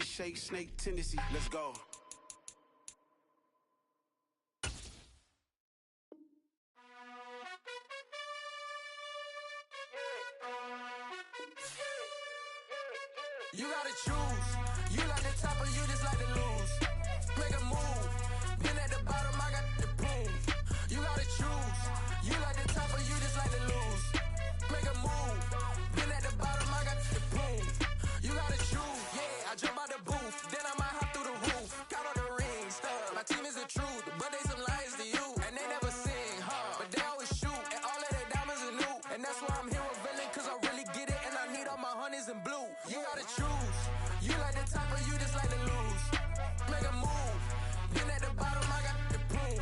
handshake, snake tendency. Let's go. You gotta choose. You like the top or you just like to lose. Make a move. Been at the bottom, I got the boom. You gotta choose. You like the top or you just like to lose. Make a move. Been at the bottom, I got the boom. You gotta choose. Yeah, I jump out the booth. Then I might hop through the roof. Count all the rings. My team is the truth, but they some liars to you. And they never sing, but they always shoot. And all of their diamonds are new. And that's why I'm here with villain, cause I really get it. And I need all my honeys in blue. You gotta choose. You like the top or you just like to lose. Make a move. Been at the bottom, I got the boom.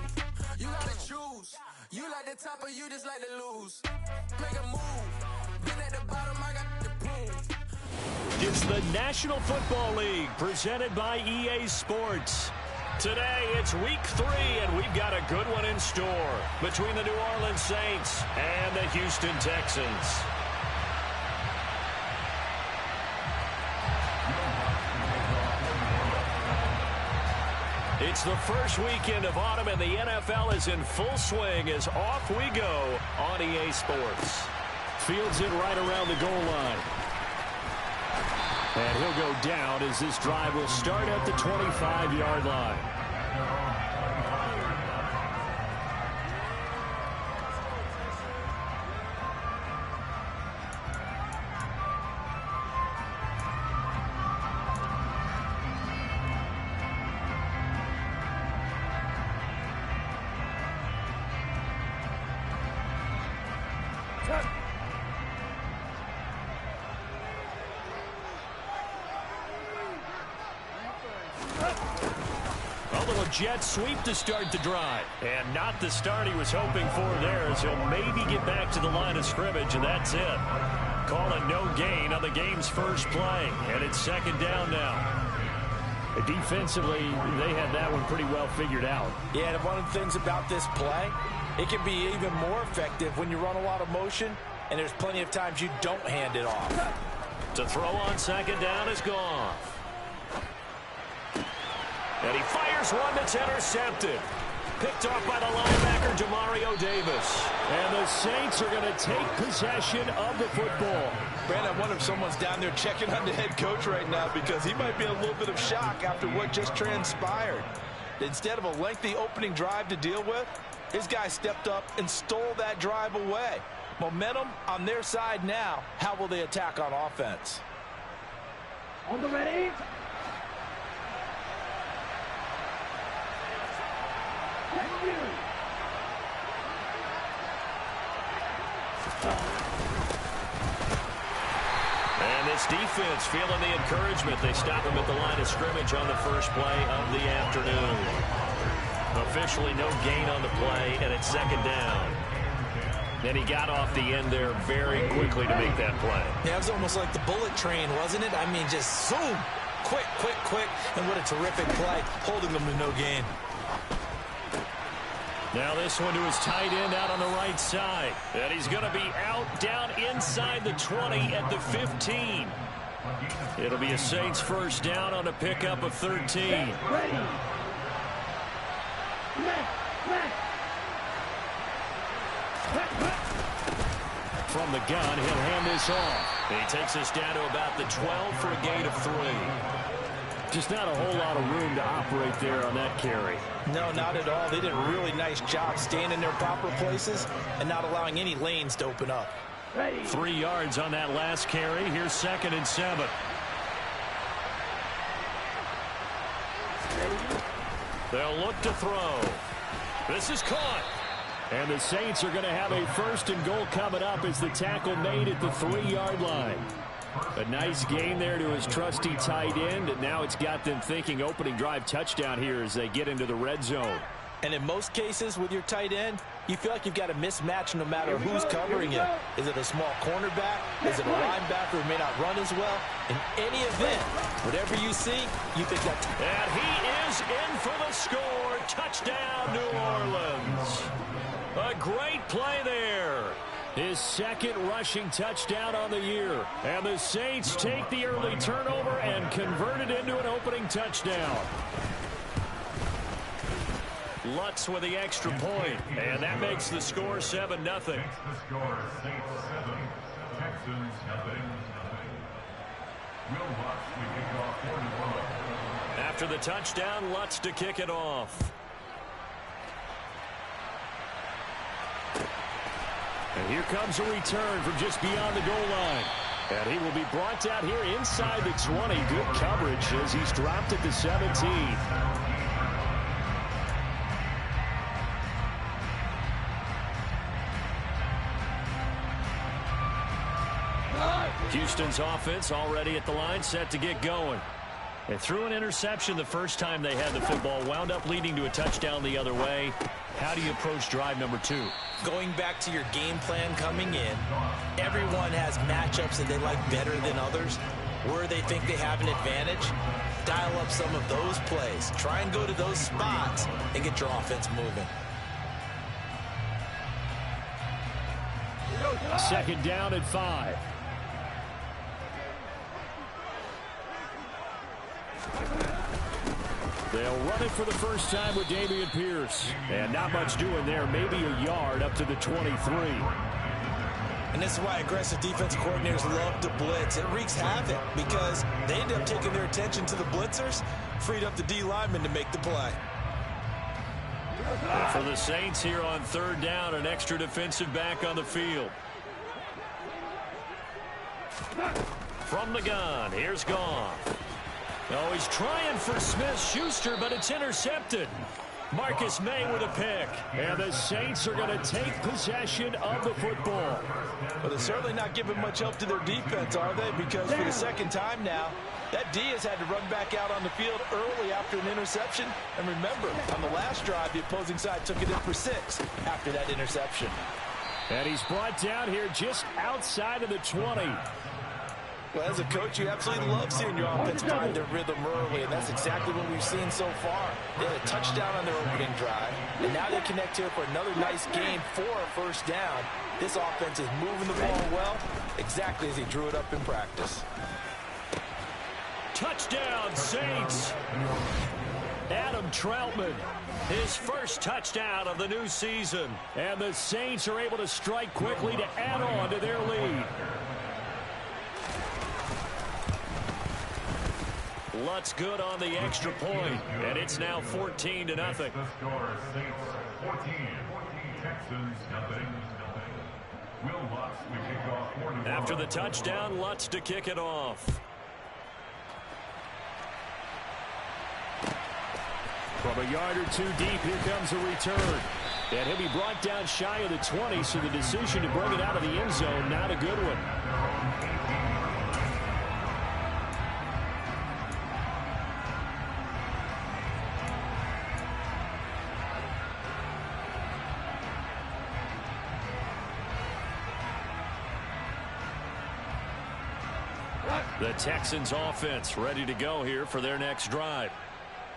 You gotta choose. You like the top or you just like to lose. Make a move. Been at the bottom, I got the boom. It's the National Football League presented by EA Sports. Today, it's week 3, and we've got a good one in store between the New Orleans Saints and the Houston Texans. It's the first weekend of autumn, and the NFL is in full swing as off we go on EA Sports. Fields it right around the goal line. And he'll go down as this drive will start at the 25-yard line. Jet sweep to start the drive. And not the start he was hoping for there, as he'll maybe get back to the line of scrimmage, and that's it. Call it no gain on the game's first play. And it's second down now. Defensively, they had that one pretty well figured out. Yeah, and one of the things about this play, it can be even more effective when you run a lot of motion, and there's plenty of times you don't hand it off. To throw on second down is gone. And he fires one that's intercepted. Picked off by the linebacker, Demario Davis. And the Saints are going to take possession of the football. Brandon, I wonder if someone's down there checking on the head coach right now, because he might be in a little bit of shock after what just transpired. Instead of a lengthy opening drive to deal with, his guy stepped up and stole that drive away. Momentum on their side now. How will they attack on offense? On the ready. And this defense feeling the encouragement. They stop him at the line of scrimmage on the first play of the afternoon. Officially no gain on the play, and it's second down. And he got off the end there very quickly to make that play. Yeah, it was almost like the bullet train, wasn't it? I mean, just zoom. Quick, quick, quick. And what a terrific play, holding them to no gain. Now this one to his tight end out on the right side. And he's going to be out down inside the 20 at the 15. It'll be a Saints first down on a pickup of 13. Ready. From the gun, he'll hand this off. And he takes us down to about the 12 for a gain of 3. Just not a whole lot of room to operate there on that carry. No, not at all. They did a really nice job staying in their proper places and not allowing any lanes to open up. 3 yards on that last carry. Here's 2nd and 7. They'll look to throw. This is caught. And the Saints are going to have a 1st and goal coming up as the tackle made at the 3-yard line. A nice gain there to his trusty tight end, and now it's got them thinking opening drive touchdown here as they get into the red zone. And in most cases with your tight end, you feel like you've got a mismatch no matter who's covering you. Is it a small cornerback? Is it a linebacker who may not run as well? In any event, whatever you see, you think that. And he is in for the score. Touchdown, New Orleans. A great play there. His second rushing touchdown on the year. And the Saints take the early turnover and convert it into an opening touchdown. Lutz with the extra point, and that makes the score 7-0. After the touchdown, Lutz to kick it off. And here comes a return from just beyond the goal line. And he will be brought down here inside the 20. Good coverage as he's dropped at the 17. Houston's offense already at the line, set to get going. They threw an interception the first time they had the football, wound up leading to a touchdown the other way. How do you approach drive number 2? Going back to your game plan coming in, everyone has matchups that they like better than others. Where they think they have an advantage, dial up some of those plays. Try and go to those spots and get your offense moving. Second down at 5. They'll run it for the first time with Dameon Pierce. And not much doing there. Maybe a yard up to the 23. And this is why aggressive defensive coordinators love to blitz. It wreaks havoc because they end up taking their attention to the blitzers, freed up the D lineman to make the play. And for the Saints here on third down, an extra defensive back on the field. From the gun, here's Goff. Oh, he's trying for Smith-Schuster, but it's intercepted. Marcus May with a pick. And the Saints are going to take possession of the football. But they're certainly not giving much help to their defense, are they? Because for the second time now, that D has had to run back out on the field early after an interception. And remember, on the last drive, the opposing side took it in for 6 after that interception. And he's brought down here just outside of the 20. Well, as a coach, you absolutely love seeing your offense find their rhythm early, and that's exactly what we've seen so far. They had a touchdown on their opening drive, and now they connect here for another nice game for a first down. This offense is moving the ball well, exactly as he drew it up in practice. Touchdown, Saints! Adam Troutman, his first touchdown of the new season. And the Saints are able to strike quickly to add on to their lead. Lutz good on the extra point, and it's now 14-0. After the touchdown, Lutz to kick it off. From a yard or 2 deep, here comes a return. And he'll be brought down shy of the 20, so the decision to bring it out of the end zone, not a good one. The Texans offense ready to go here for their next drive.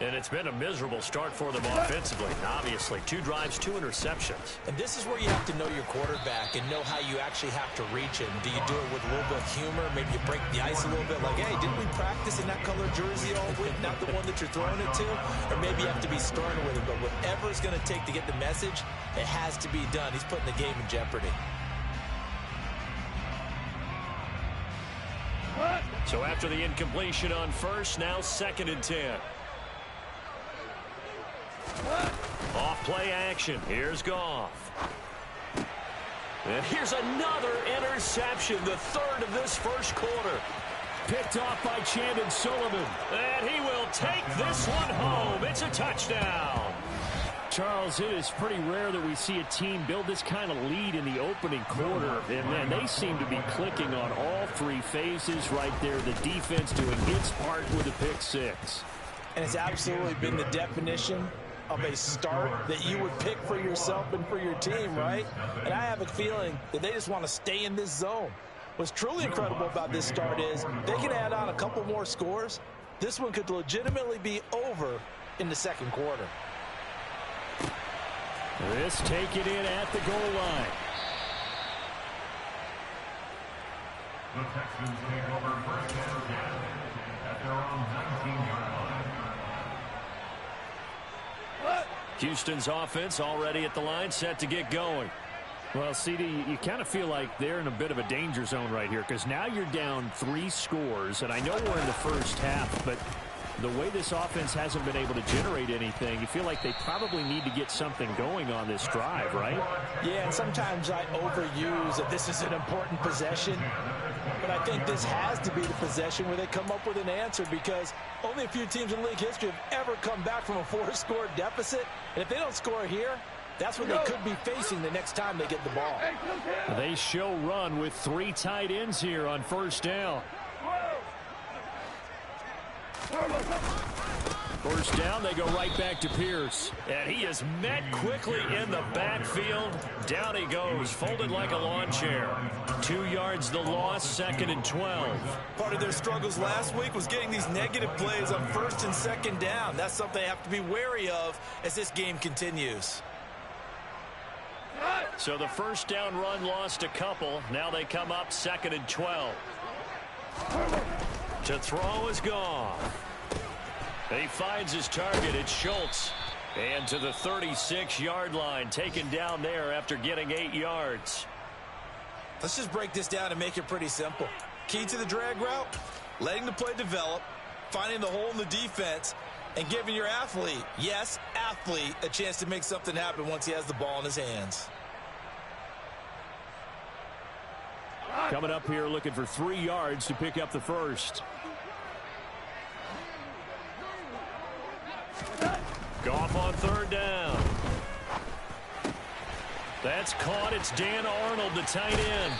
And it's been a miserable start for them offensively. Obviously, 2 drives, 2 interceptions. And this is where you have to know your quarterback and know how you actually have to reach him. Do you do it with a little bit of humor? Maybe you break the ice a little bit like, hey, didn't we practice in that color jersey all week? Not the one that you're throwing it to? Or maybe you have to be stern with him. But whatever it's going to take to get the message, it has to be done. He's putting the game in jeopardy. So after the incompletion on first, now 2nd and 10. Off play action. Here's Goff. And here's another interception, the 3rd of this first quarter. Picked off by Chandon Sullivan. And he will take this one home. It's a touchdown. Charles, it is pretty rare that we see a team build this kind of lead in the opening quarter. And man, they seem to be clicking on all 3 phases right there. The defense doing its part with a pick 6. And it's absolutely been the definition of a start that you would pick for yourself and for your team, right? And I have a feeling that they just want to stay in this zone. What's truly incredible about this start is they can add on a couple more scores. This one could legitimately be over in the second quarter. This take it in at the goal line. The Texans take over first and 10 at their own 19-yard line. Houston's offense already at the line, set to get going. Well, CD, you kind of feel like they're in a bit of a danger zone right here because now you're down 3 scores, and I know we're in the first half, but the way this offense hasn't been able to generate anything, you feel like they probably need to get something going on this drive, right? Yeah, and sometimes I overuse that this is an important possession, but I think this has to be the possession where they come up with an answer because only a few teams in league history have ever come back from a 4-score deficit, and if they don't score here, that's what they could be facing the next time they get the ball. They show run with 3 tight ends here on first down. First down, they go right back to Pierce. And he is met quickly in the backfield. Down he goes, folded like a lawn chair. 2 yards the loss, 2nd and 12. Part of their struggles last week was getting these negative plays on 1st and 2nd down. That's something they have to be wary of as this game continues. So the first down run lost a couple. Now they come up 2nd and 12. To throw is gone. He finds his target. It's Schultz. And to the 36-yard line, taken down there after getting 8 yards. Let's just break this down and make it pretty simple. Key to the drag route, letting the play develop, finding the hole in the defense, and giving your athlete, yes, athlete, a chance to make something happen once he has the ball in his hands. Coming up here looking for 3 yards to pick up the first. Goff on 3rd down. That's caught. It's Dan Arnold, the tight end.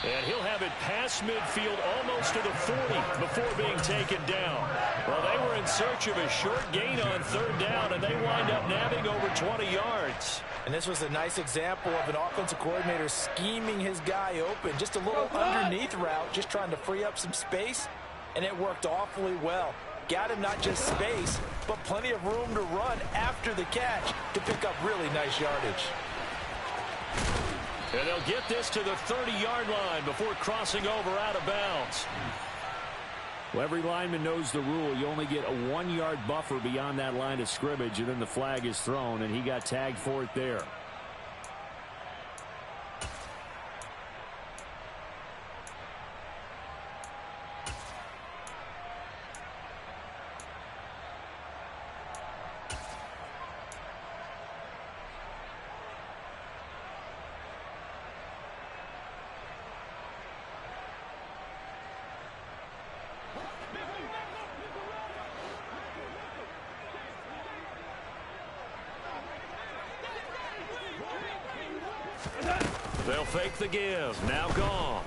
And he'll have it past midfield almost to the 40 before being taken down. Well, they were in search of a short gain on 3rd down, and they wind up nabbing over 20 yards. And this was a nice example of an offensive coordinator scheming his guy open. Just a little underneath route, just trying to free up some space, and it worked awfully well. Got him not just space, but plenty of room to run after the catch to pick up really nice yardage. And they'll get this to the 30-yard line before crossing over out of bounds. Well, every lineman knows the rule. You only get a 1-yard buffer beyond that line of scrimmage, and then the flag is thrown, and he got tagged for it there. They'll fake the give. Now Goff.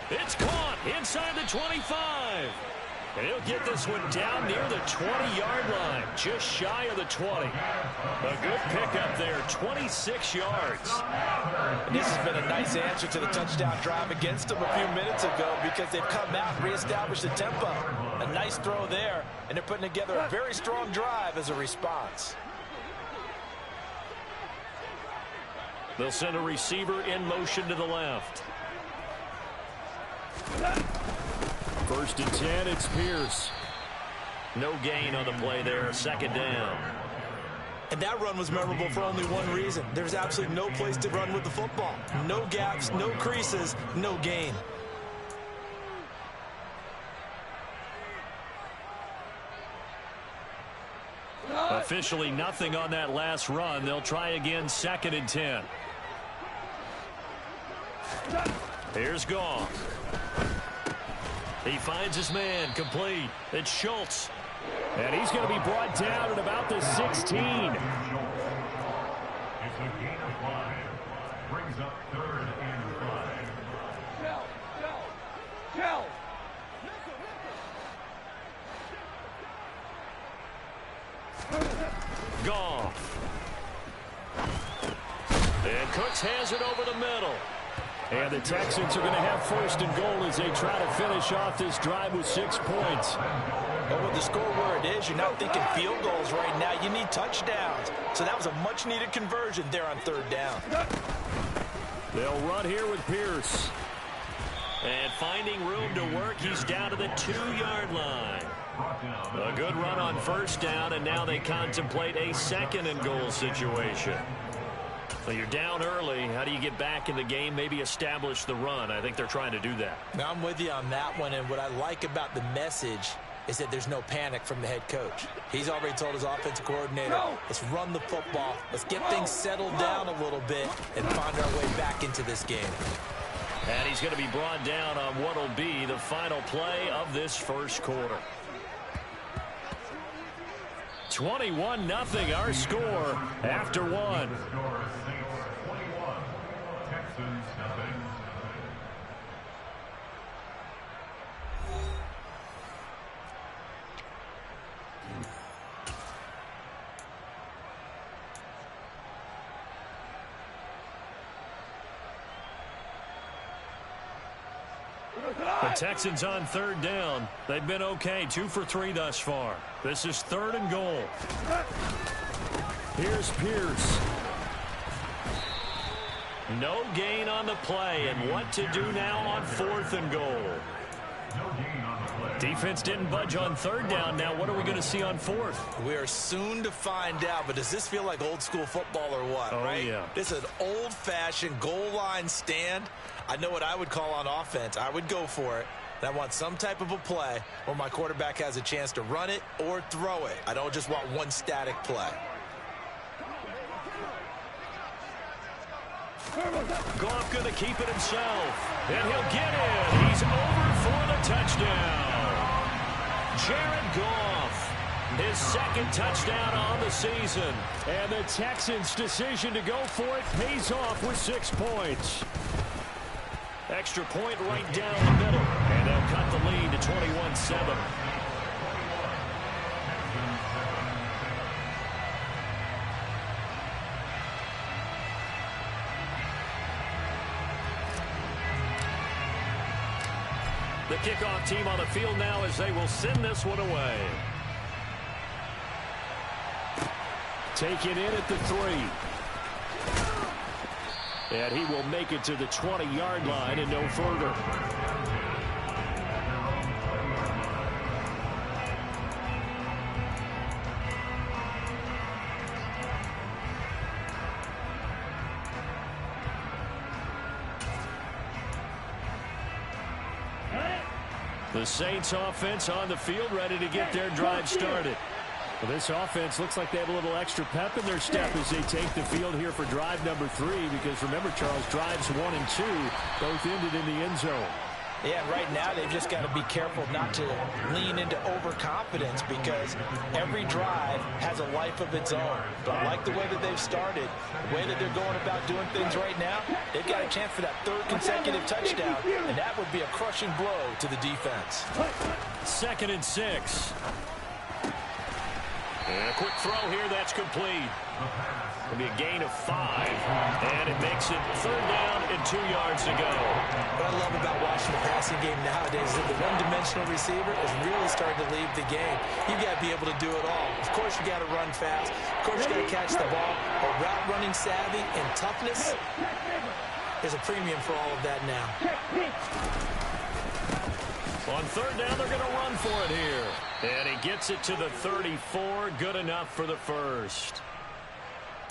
It's caught inside the 25. And he'll get this one down near the 20-yard line, just shy of the 20. A good pickup there, 26 yards. And this has been a nice answer to the touchdown drive against them a few minutes ago because they've come out and reestablished the tempo. A nice throw there, and they're putting together a very strong drive as a response. They'll send a receiver in motion to the left. 1st and 10, it's Pierce. No gain on the play there, 2nd down. And that run was memorable for only one reason. There's absolutely no place to run with the football. No gaps, no creases, no gain. Officially nothing on that last run. They'll try again, 2nd and 10. Here's Goff. He finds his man, complete. It's Schultz. And he's going to be brought down at about the 16. It's a gain of 5. Brings up 3rd and 5. Goff. And Cooks has it over the middle. And the Texans are going to have 1st and goal as they try to finish off this drive with 6 points. But with the score where it is, you're not thinking field goals right now. You need touchdowns. So that was a much-needed conversion there on 3rd down. They'll run here with Pierce. And finding room to work, he's down to the 2-yard line. A good run on first down, and now they contemplate a second and goal situation. So you're down early. How do you get back in the game, maybe establish the run? I think they're trying to do that. Now, I'm with you on that one, and what I like about the message is that there's no panic from the head coach. He's already told his offensive coordinator, let's run the football, let's get things settled down a little bit and find our way back into this game. And he's going to be brought down on what will be the final play of this first quarter. 21-0 our score after one. Saints 21, Texans nothing. The Texans on third down. They've been okay, 2 for 3 thus far. This is 3rd and goal. Here's Pierce. No gain on the play, and what to do now on 4th and goal. No gain on the play. Defense didn't budge on 3rd down. Now what are we going to see on 4th? We are soon to find out, but does this feel like old school football or what, right? Yeah. This is an old-fashioned goal line stand. I know what I would call on offense. I would go for it. And I want some type of a play where my quarterback has a chance to run it or throw it. I don't just want one static play. Goff going to keep it himself. And he'll get it. He's over for the touchdown. Jared Goff, his 2nd touchdown on the season. And the Texans' decision to go for it pays off with 6 points. Extra point right down the middle. And they'll cut the lead to 21-7. The kickoff team on the field now as they will send this one away. Taken in at the 3. And he will make it to the 20-yard line and no further. The Saints offense on the field ready to get their drive started. Well, this offense looks like they have a little extra pep in their step as they take the field here for drive number 3, because remember, Charles, drives 1 and 2 both ended in the end zone. Yeah, right now they've just got to be careful not to lean into overconfidence, because every drive has a life of its own. But I like the way that they've started, the way that they're going about doing things right now. They've got a chance for that 3rd consecutive touchdown, and that would be a crushing blow to the defense. 2nd and 6. And a quick throw here, that's complete. It'll be a gain of 5, and it makes it 3rd down and 2 yards to go. What I love about watching the passing game nowadays is that the one-dimensional receiver is really starting to leave the game. You've got to be able to do it all. Of course, you got to run fast. Of course, you got to catch the ball. But route running savvy and toughness, there's a premium for all of that now. On 3rd down, they're going to run for it here. And he gets it to the 34. Good enough for the 1st.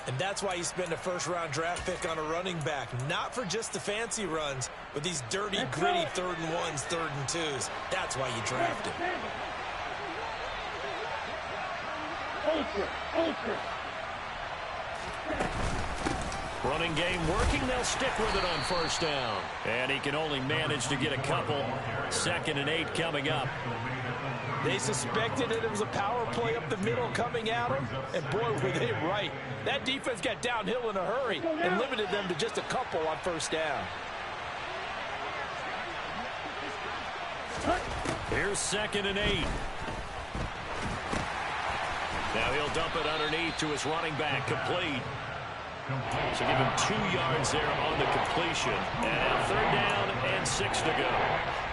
And that's why you spend a 1st-round draft pick on a running back. Not for just the fancy runs, but these dirty, gritty 3rd and 1s, 3rd and 2s. That's why you draft him. Running game working. They'll stick with it on 1st down. And he can only manage to get a couple. 2nd and 8 coming up. They suspected that it was a power play up the middle coming at them, and boy, were they right. That defense got downhill in a hurry and limited them to just a couple on 1st down. Here's 2nd and 8. Now he'll dump it underneath to his running back, complete. So give him 2 yards there on the completion. And now 3rd down and 6 to go.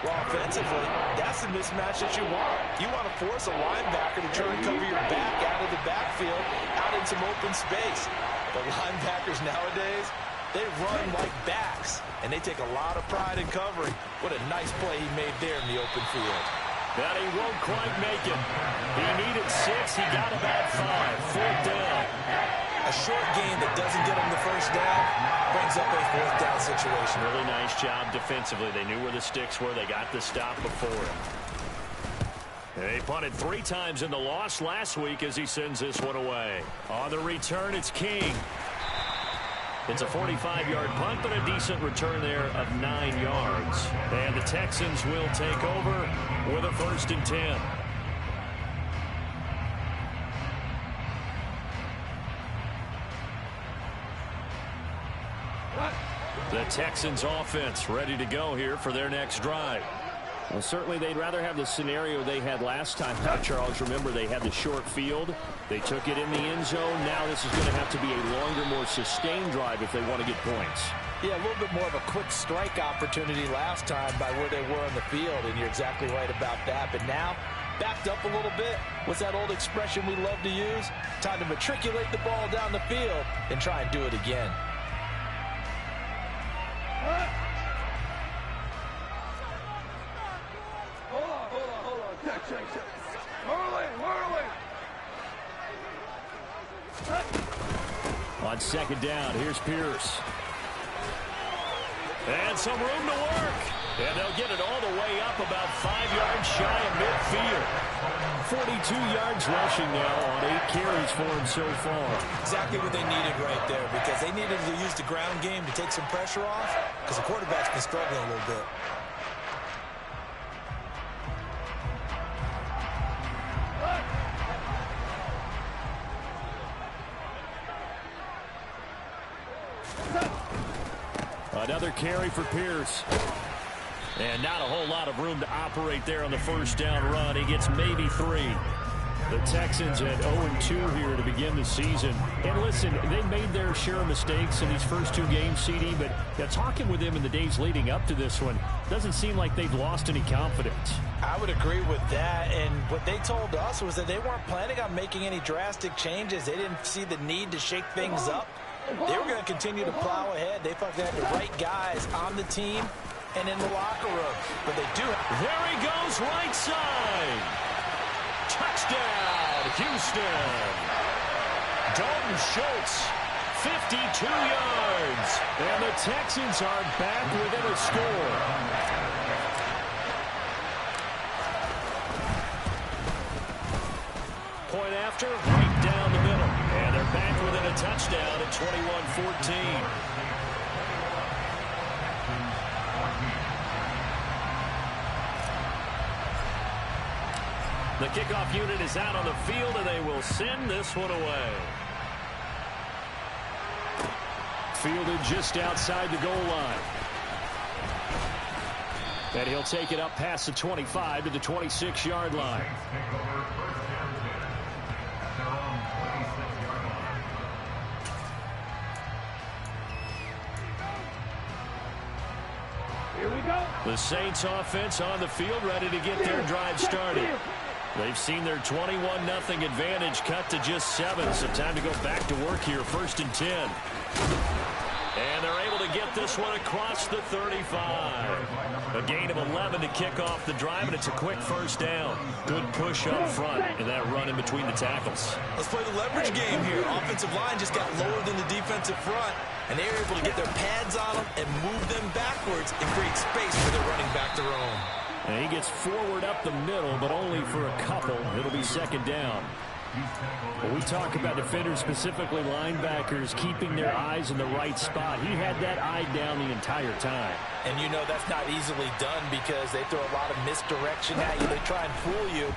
Well, offensively, that's the mismatch that you want. You want to force a linebacker to try and cover your back out of the backfield, out in some open space. But linebackers nowadays, They run like backs, and they take a lot of pride in covering. What a nice play he made there in the open field. But he won't quite make it. He needed 6. He got about 5. 4th down. A short gain that doesn't get him the first down brings up a 4th down situation. Really nice job defensively. They knew where the sticks were. They got the stop before him. They punted 3 times in the loss last week as he sends this one away. On the return, it's King. It's a 45-yard punt, but a decent return there of 9 yards. And the Texans will take over with a 1st and 10. The Texans offense ready to go here for their next drive. Well, certainly they'd rather have the scenario they had last time. Charles, remember, they had the short field. They took it in the end zone. Now this is going to have to be a longer, more sustained drive if they want to get points. Yeah, a little bit more of a quick strike opportunity last time by where they were on the field, and you're exactly right about that. But now, backed up a little bit. What's that old expression we love to use? Time to matriculate the ball down the field and try and do it again. Hold on. Check. On 2nd down, here's Pierce. And some room to work. And they'll get it all the way up about 5 yards shy of midfield. 42 yards rushing now on 8 carries for him so far. Exactly what they needed right there, because they needed to use the ground game to take some pressure off, because the quarterback's been struggling a little bit. Another carry for Pierce. And not a whole lot of room to operate there on the 1st down run. He gets maybe 3. The Texans at 0-2 here to begin the season. And listen, they made their share of mistakes in these first 2 games, CD, but talking with them in the days leading up to this one, doesn't seem like they've lost any confidence. I would agree with that, and what they told us was that they weren't planning on making any drastic changes. They didn't see the need to shake things up. They were going to continue to plow ahead. They thought they had the right guys on the team and in the locker room. But they do. There he goes, right side. Touchdown, Houston. Dalton Schultz, 52 yards. And the Texans are back within a score. Point after, right down the middle. And they're back within a touchdown at 21-14. The kickoff unit is out on the field, and they will send this one away. Fielded just outside the goal line. And he'll take it up past the 25 to the 26-yard line. Here we go. The Saints offense on the field, ready to get their drive started. They've seen their 21-0 advantage cut to just 7, so time to go back to work here, 1st and 10. And they're able to get this one across the 35. A gain of 11 to kick off the drive, and it's a quick 1st down. Good push up front, and that run in between the tackles. Let's play the leverage game here. Offensive line just got lower than the defensive front, and they were able to get their pads on them and move them backwards and create space for their running back to roam. And he gets forward up the middle, but only for a couple. It'll be 2nd down. When we talk about defenders, specifically linebackers, keeping their eyes in the right spot, he had that eye down the entire time. And you know that's not easily done because they throw a lot of misdirection at you. They try and fool you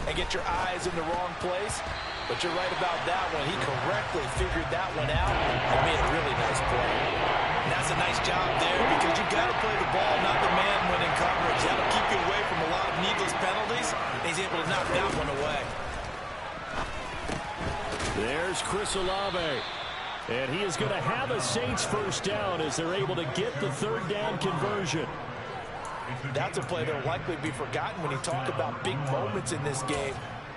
and get your eyes in the wrong place. But you're right about that one. He correctly figured that one out and made a really nice play. And that's a nice job there because you've got to play the ball, not the man when in coverage. That'll keep you away from a lot of needless penalties. And he's able to knock that one away. There's Chris Olave. And he is going to have a Saints 1st down as they're able to get the 3rd down conversion. That's a play that will likely be forgotten when you talk about big moments in this game.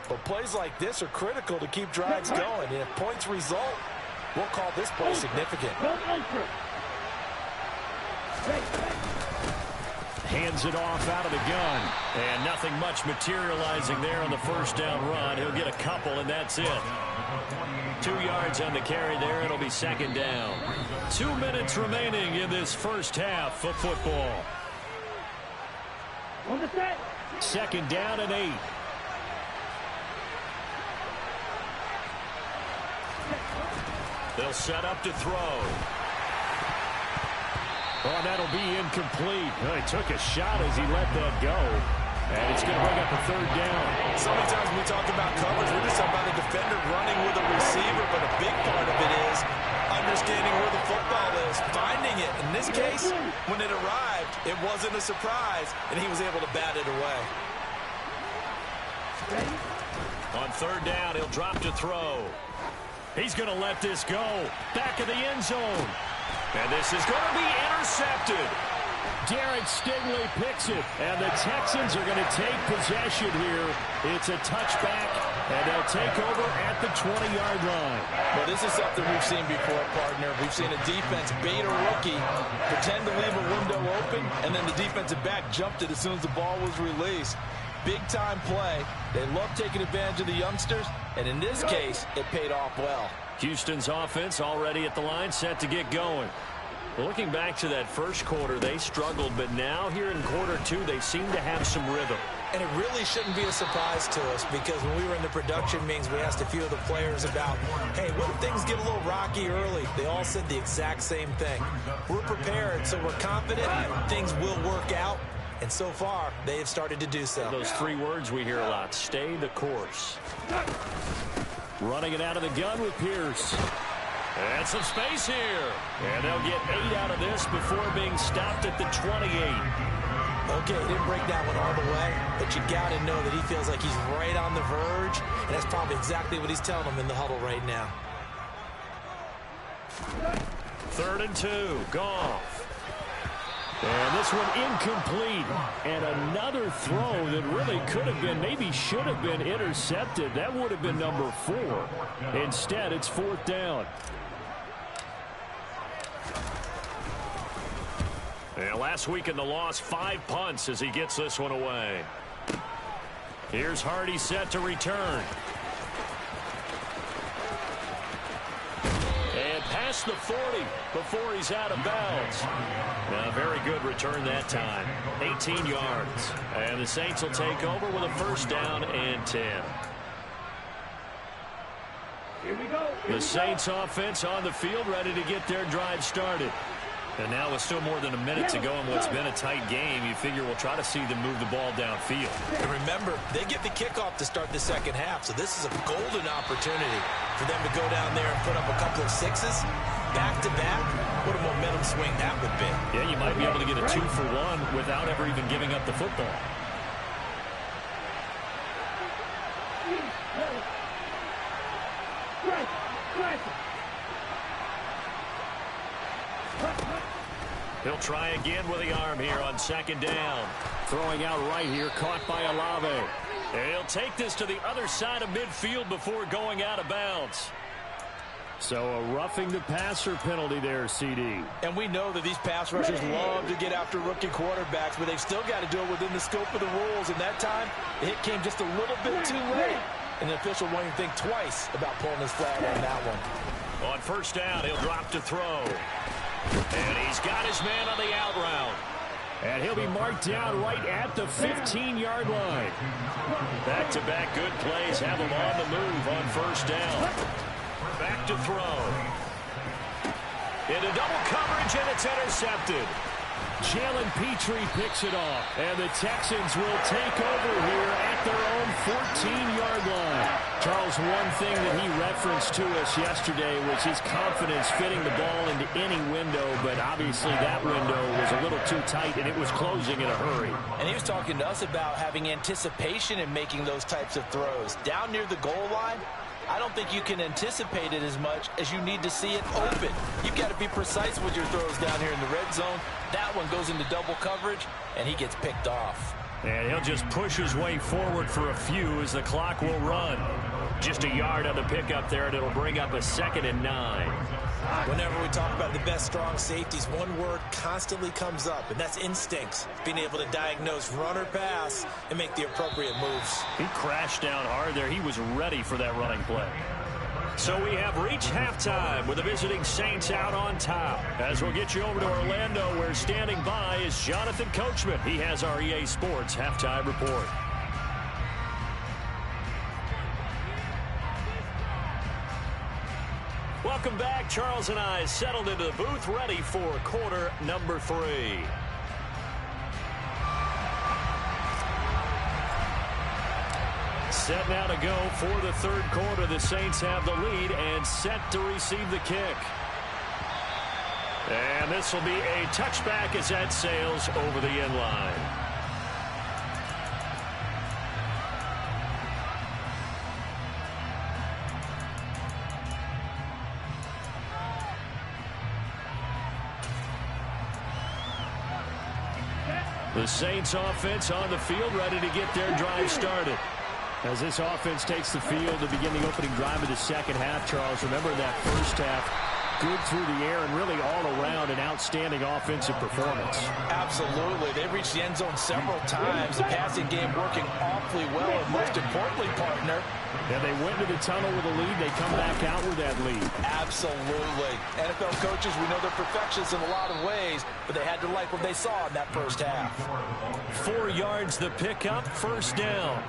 But plays like this are critical to keep drives going. And if points result, we'll call this play significant. Hands it off out of the gun. And nothing much materializing there on the first down run. He'll get a couple, and that's it. 2 yards on the carry there. It'll be second down. 2 minutes remaining in this first half of football. On the set. Second down and 8. They'll set up to throw. Oh, that'll be incomplete. Oh, he took a shot as he let that go. And it's going to bring up a third down. So many times when we talk about coverage, we're just talking about a defender running with a receiver, but a big part of it is understanding where the football is, finding it. In this case, when it arrived, it wasn't a surprise, and he was able to bat it away. On third down, he'll drop to throw. He's going to let this go. Back of the end zone. And this is going to be intercepted. Derek Stingley picks it. And the Texans are going to take possession here. It's a touchback, and they'll take over at the 20-yard line. Well, this is something we've seen before, partner. We've seen a defense bait a rookie, pretend to leave a window open, and then the defensive back jumped it as soon as the ball was released. Big-time play. They love taking advantage of the youngsters, and in this case, it paid off well. Houston's offense already at the line, set to get going. Looking back to that first quarter, they struggled, but now here in quarter two, they seem to have some rhythm. And it really shouldn't be a surprise to us, because when we were in the production meetings, we asked a few of the players about, hey, what if things get a little rocky early? They all said the exact same thing. We're prepared, so we're confident things will work out. And so far, they have started to do so. Those 3 words we hear a lot: stay the course. Running it out of the gun with Pierce. And some space here. And they'll get 8 out of this before being stopped at the 28. Okay, he didn't break that one all the way, but you got to know that he feels like he's right on the verge, and that's probably exactly what he's telling them in the huddle right now. 3rd and 2. Goff. And this one incomplete. And another throw that really could have been, maybe should have been intercepted. That would have been number 4. Instead, it's 4th down. And last week in the loss, 5 punts as he gets this one away. Here's Hardy set to return. And past the 40 before he's out of bounds. A very good return that time. 18 yards. And the Saints will take over with a first down and 10. Here we go. The Saints offense on the field, ready to get their drive started. And now with still more than a minute to go in what's been a tight game, you figure we'll try to see them move the ball downfield. And remember, they get the kickoff to start the second half, so this is a golden opportunity for them to go down there and put up a couple of 6s back-to-back. What a momentum swing that would be. Yeah, you might be able to get a 2-for-1 without ever even giving up the football. He'll try again with the arm here on second down. Throwing out right here, caught by Olave. And he'll take this to the other side of midfield before going out of bounds. So a roughing the passer penalty there, CD. And we know that these pass rushers love to get after rookie quarterbacks, but they've still got to do it within the scope of the rules. And that time, the hit came just a little bit too late. And the official won't even think twice about pulling his flag on that one. On first down, he'll drop to throw. And he's got his man on the out route. And he'll be marked down right at the 15-yard line. Back-to-back good plays have him on the move on first down. Back to throw. Into double coverage, and it's intercepted. Jalen Petrie picks it off, and the Texans will take over here at their own 14-yard line. Charles, one thing that he referenced to us yesterday was his confidence fitting the ball into any window, but obviously that window was a little too tight, and it was closing in a hurry. And he was talking to us about having anticipation in making those types of throws. Down near the goal line, I don't think you can anticipate it as much as you need to see it open. You've got to be precise with your throws down here in the red zone. That one goes into double coverage, and he gets picked off. And he'll just push his way forward for a few as the clock will run. Just a yard on the pickup there, and it'll bring up a 2nd and 9. Whenever we talk about the best strong safeties, one word constantly comes up, and that's instincts. Being able to diagnose run or pass and make the appropriate moves. He crashed down hard there. He was ready for that running play. So we have reached halftime with the visiting Saints out on top. As we'll get you over to Orlando, where standing by is Jonathan Coachman. He has our EA Sports halftime report. Welcome back. Charles and I settled into the booth, ready for quarter number 3. Set now to go for the third quarter. The Saints have the lead and set to receive the kick. And this will be a touchback as that sails over the end line. The Saints offense on the field, ready to get their drive started. As this offense takes the field to begin the opening drive of the second half, Charles, remember that first half, good through the air and really all around an outstanding offensive performance. Absolutely. They reached the end zone several times. The passing game working awfully well, and most importantly, partner, yeah, they went to the tunnel with a lead. They come back out with that lead. Absolutely. NFL coaches, we know they're perfectionists in a lot of ways, but they had to like what they saw in that first half. 4 yards the pickup, first down.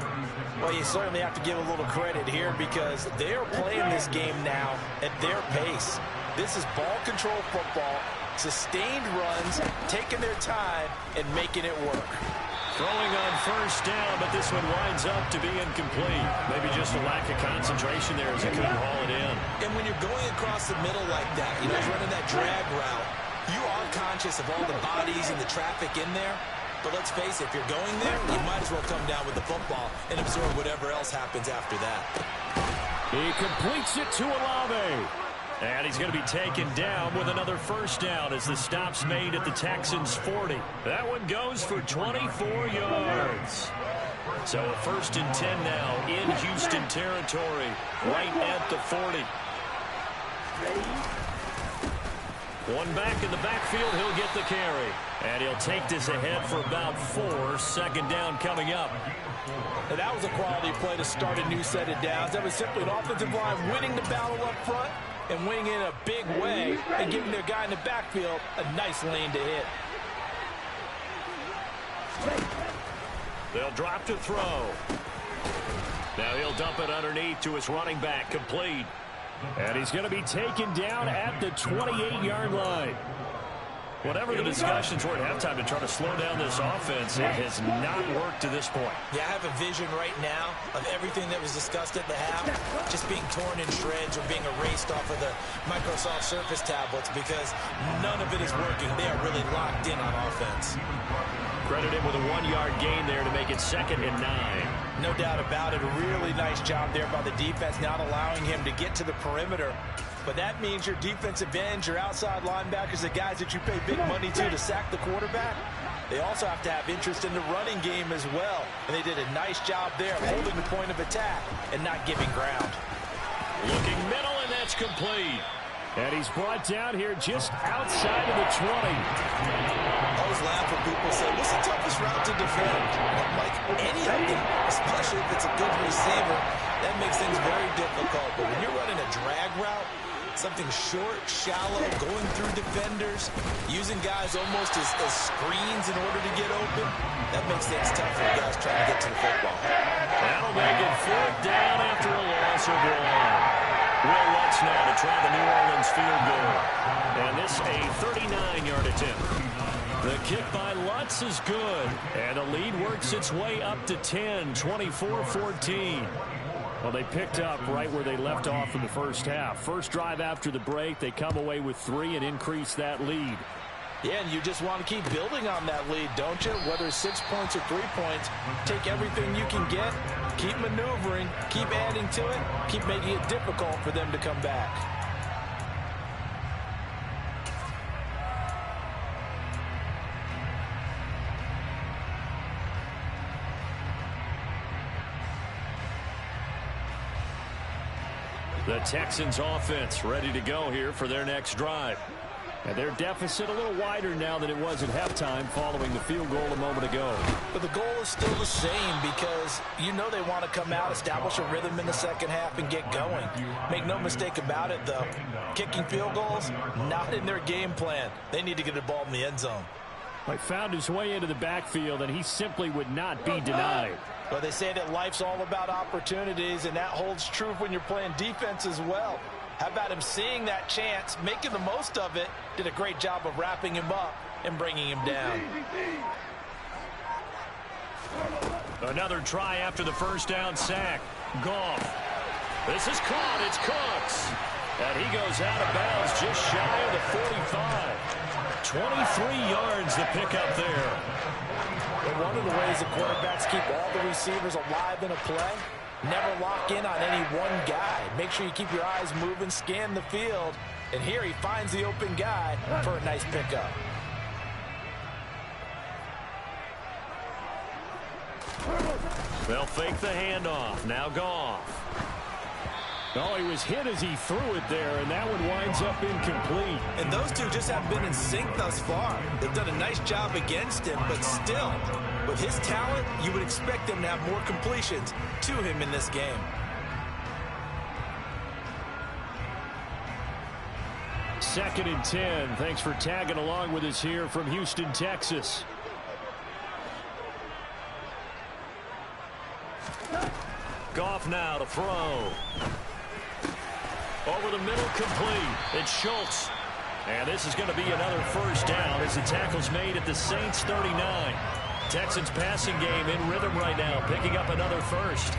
Well, you certainly have to give a little credit here because they are playing this game now at their pace. This is ball control football, sustained runs, taking their time, and making it work. Throwing on first down, but this one winds up to be incomplete. Maybe just a lack of concentration there as he couldn't haul it in. And when you're going across the middle like that, you know, he's running that drag route, you are conscious of all the bodies and the traffic in there. But let's face it, if you're going there, you might as well come down with the football and absorb whatever else happens after that. He completes it to Olave. And he's going to be taken down with another first down as the stop's made at the Texans' 40. That one goes for 24 yards. So a 1st and 10 now in Houston territory, right at the 40. One back in the backfield, he'll get the carry. And he'll take this ahead for about 4. Second down coming up. And that was a quality play to start a new set of downs. That was simply an offensive line winning the battle up front and winning in a big way and giving their guy in the backfield a nice lane to hit. They'll drop to throw. Now he'll dump it underneath to his running back, complete. And he's going to be taken down at the 28-yard line. Whatever the discussions were at halftime to try to slow down this offense, it has not worked to this point. Yeah, I have a vision right now of everything that was discussed at the half just being torn in shreds or being erased off of the Microsoft Surface tablets because none of it is working. They are really locked in on offense. Credit him with a 1-yard gain there to make it 2nd and 9. No doubt about it. A really nice job there by the defense, not allowing him to get to the perimeter. But that means your defensive ends, your outside linebackers, the guys that you pay big money to sack the quarterback, they also have to have interest in the running game as well. And they did a nice job there holding the point of attack and not giving ground. Looking middle, and that's complete. And he's brought down here just outside of the 20. I always laugh when people say, what's the toughest route to defend? I'm like, any of them, especially if it's a good receiver, that makes things very difficult. But when you're running a drag route, something short, shallow, going through defenders, using guys almost as screens in order to get open, that makes things tough for guys trying to get to the football. That'll make it 4th down after a loss of 1. Will Lutz now to try the New Orleans field goal. And this a 39-yard attempt. The kick by Lutz is good. And the lead works its way up to 10, 24-14. Well, they picked up right where they left off in the first half. First drive after the break, they come away with 3 and increase that lead. Yeah, and you just want to keep building on that lead, don't you? Whether it's 6 points or 3 points, take everything you can get, keep maneuvering, keep adding to it, keep making it difficult for them to come back. The Texans offense ready to go here for their next drive. And their deficit a little wider now than it was at halftime following the field goal a moment ago. But the goal is still the same because you know they want to come out, establish a rhythm in the second half, and get going. Make no mistake about it, though. Kicking field goals, not in their game plan. They need to get the ball in the end zone. He found his way into the backfield, and he simply would not be denied. Well, they say that life's all about opportunities, and that holds true when you're playing defense as well. How about him seeing that chance, making the most of it, did a great job of wrapping him up and bringing him down. Another try after the first down sack. Goff. This is caught. It's Cooks. And he goes out of bounds just shy of the 45. 23 yards the pickup there. And one of the ways the quarterbacks keep all the receivers alive in a play, never lock in on any one guy. Make sure you keep your eyes moving, scan the field. And here he finds the open guy for a nice pickup. They'll fake the handoff. Now Goff. Oh, he was hit as he threw it there, and that one winds up incomplete. And those two just haven't been in sync thus far. They've done a nice job against him, but still, with his talent, you would expect them to have more completions to him in this game. Second and 10. Thanks for tagging along with us here from Houston, Texas. Goff now to throw. Over the middle, complete. It's Schultz. And this is going to be another first down as the tackle's made at the Saints 39. Texans passing game in rhythm right now, picking up another first.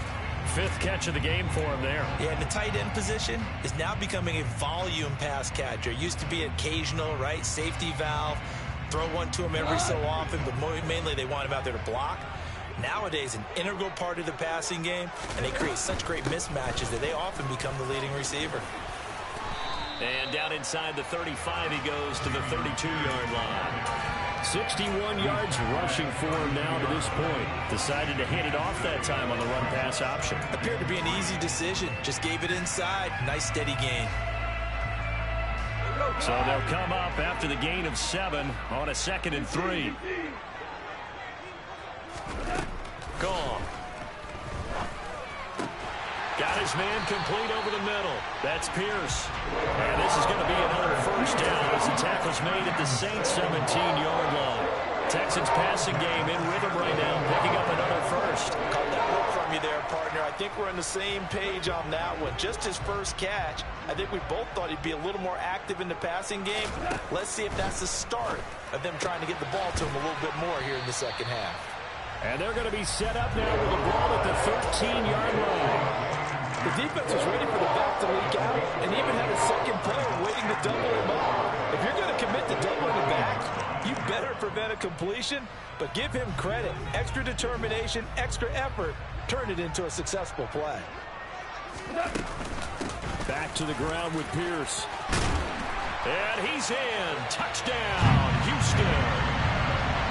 Fifth catch of the game for him there. Yeah, and the tight end position is now becoming a volume pass catcher. Used to be occasional, right? Safety valve. Throw one to him every so often, but mainly they want him out there to block. Nowadays, an integral part of the passing game, and they create such great mismatches that they often become the leading receiver. And down inside the 35, he goes to the 32-yard line. 61 yards rushing for him now to this point. Decided to hand it off that time on the run-pass option. Appeared to be an easy decision. Just gave it inside. Nice, steady gain. So they'll come up after the gain of 7 on a 2nd and 3. Gone. Got his man complete over the middle. That's Pierce. And this is going to be another first down as the tackle's made at the Saints 17-yard line. Texans passing game in rhythm right now, picking up another first. Caught that look from you there, partner. I think we're on the same page on that one. Just his first catch. I think we both thought he'd be a little more active in the passing game. Let's see if that's the start of them trying to get the ball to him a little bit more here in the second half. And they're going to be set up now with the ball at the 13-yard line. The defense was ready for the back to leak out and even had a second player waiting to double him up. If you're going to commit to doubling the back, you better prevent a completion, but give him credit. Extra determination, extra effort, turn it into a successful play. Back to the ground with Pierce. And he's in. Touchdown, Houston.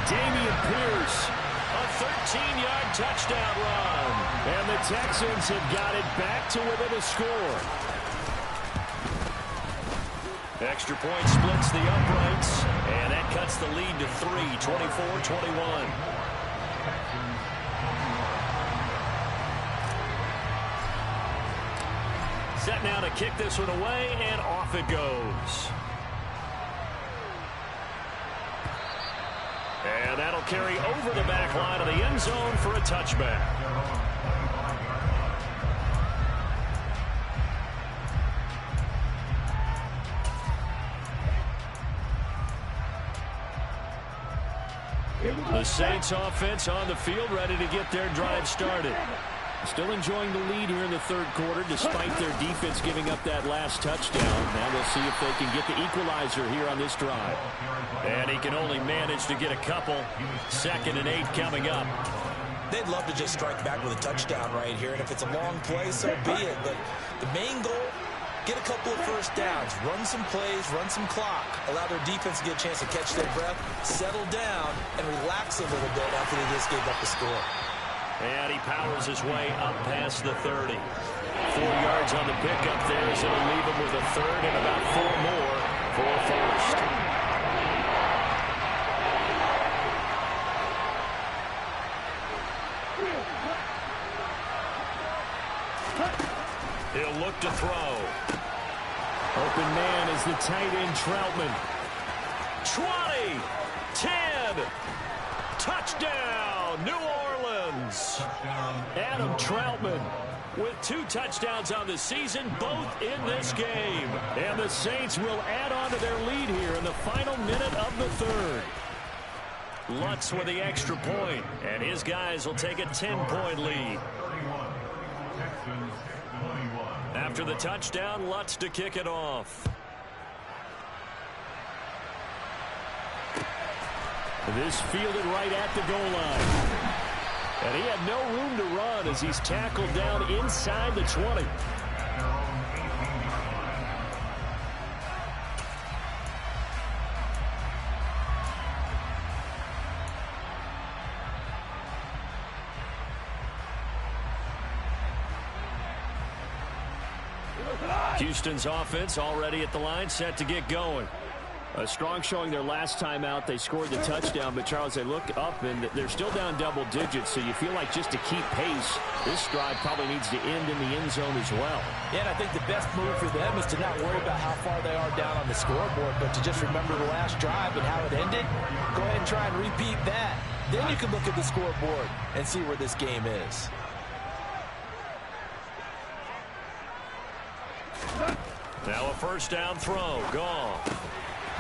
Dameon Pierce. A 13-yard touchdown run. And the Texans have got it back to within a score. Extra point splits the uprights. And that cuts the lead to 3, 24-21. Set now to kick this one away, and off it goes. And that'll carry over the back line of the end zone for a touchback. The Saints offense on the field, ready to get their drive started. Still enjoying the lead here in the third quarter, despite their defense giving up that last touchdown. Now we'll see if they can get the equalizer here on this drive. And he can only manage to get a couple. 2nd and 8 coming up. They'd love to just strike back with a touchdown right here, and if it's a long play, so be it. But the main goal, get a couple of first downs, run some plays, run some clock, allow their defense to get a chance to catch their breath, settle down, and relax a little bit after they just gave up the score. And he powers his way up past the 30. 4 yards on the pickup there, so it'll leave him with a third and about 4 more for a first. He'll look to throw. Open man is the tight end Troutman. 20, 10, touchdown, New Orleans. Adam Troutman with 2 touchdowns on the season, both in this game. And the Saints will add on to their lead here in the final minute of the third. Lutz with the extra point, and his guys will take a 10-point lead. After the touchdown, Lutz to kick it off. This fielded right at the goal line. And he had no room to run as he's tackled down inside the 20. Houston's offense already at the line, set to get going. A strong showing their last time out. They scored the touchdown, but Charles, they look up and they're still down double digits, so you feel like just to keep pace, this drive probably needs to end in the end zone as well. Yeah, and I think the best move for them is to not worry about how far they are down on the scoreboard, but to just remember the last drive and how it ended. Go ahead and try and repeat that. Then you can look at the scoreboard and see where this game is. Now a first down throw. Goff.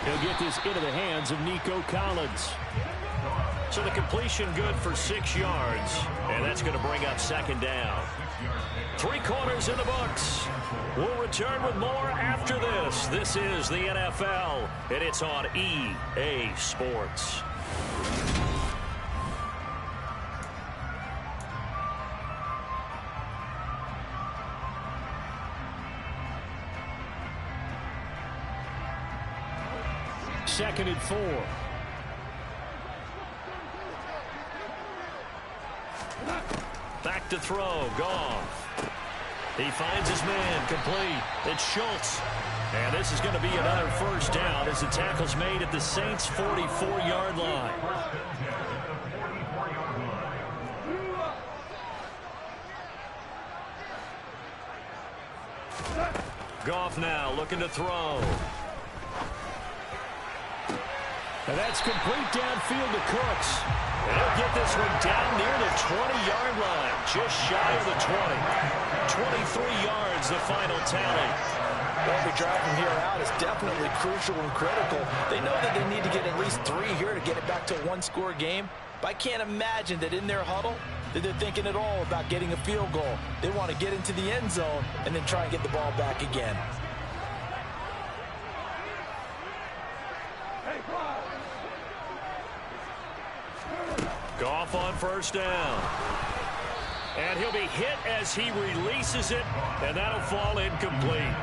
He'll get this into the hands of Nico Collins. So the completion good for 6 yards. And that's going to bring up second down. 3 quarters in the books. We'll return with more after this. This is the NFL, and it's on EA Sports. Second and 4. Back to throw. Goff. He finds his man. Complete. It's Schultz. And this is going to be another first down as the tackle's made at the Saints' 44-yard line. Goff now looking to throw. And that's complete downfield to Cooks. And he'll get this one down near the 20-yard line, just shy of the 20. 23 yards, the final tally. Every drive from here out is definitely crucial and critical. They know that they need to get at least 3 here to get it back to a one-score game. But I can't imagine that in their huddle that they're thinking at all about getting a field goal. They want to get into the end zone and then try and get the ball back again. Goff on first down. And he'll be hit as he releases it, and that'll fall incomplete.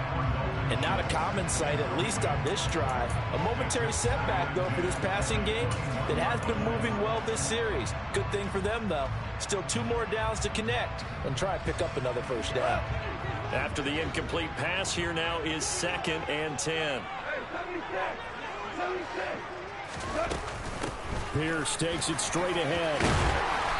And not a common sight, at least on this drive. A momentary setback, though, for this passing game that has been moving well this series. Good thing for them, though. Still 2 more downs to connect and try and pick up another first down. After the incomplete pass, here now is 2nd and 10. Pierce takes it straight ahead.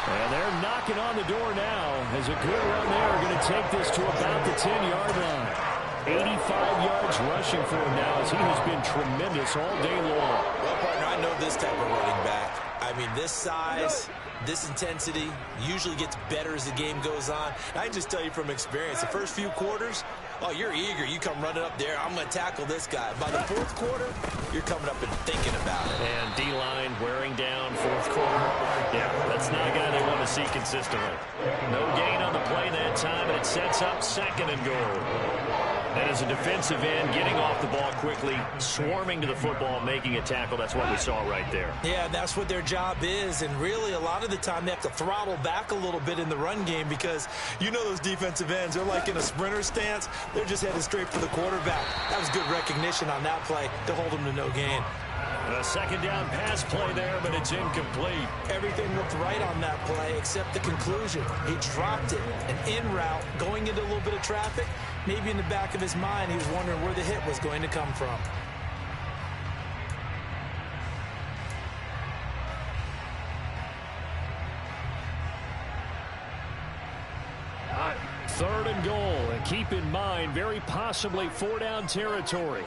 And they're knocking on the door now as a good run there going to take this to about the 10-yard line. 85 yards rushing for him now as he has been tremendous all day long. Well, partner, I know this type of running back. I mean, this size, this intensity usually gets better as the game goes on. I can just tell you from experience, the first few quarters, oh, you're eager. You come running up there. I'm going to tackle this guy. By the 4th quarter, you're coming up and thinking about it. And D-line wearing down 4th quarter. Yeah, that's not a guy they want to see consistently. No gain on the play that time, and it sets up 2nd and goal. And as a defensive end, getting off the ball quickly, swarming to the football, making a tackle, that's what we saw right there. Yeah, that's what their job is, and really a lot of the time they have to throttle back a little bit in the run game because you know those defensive ends, they're like in a sprinter stance. They're just headed straight for the quarterback. That was good recognition on that play to hold them to no gain. A second down pass play there, but it's incomplete. Everything looked right on that play except the conclusion. He dropped it, an in route, going into a little bit of traffic. Maybe in the back of his mind, he was wondering where the hit was going to come from. Third and goal, and keep in mind, very possibly 4-down territory.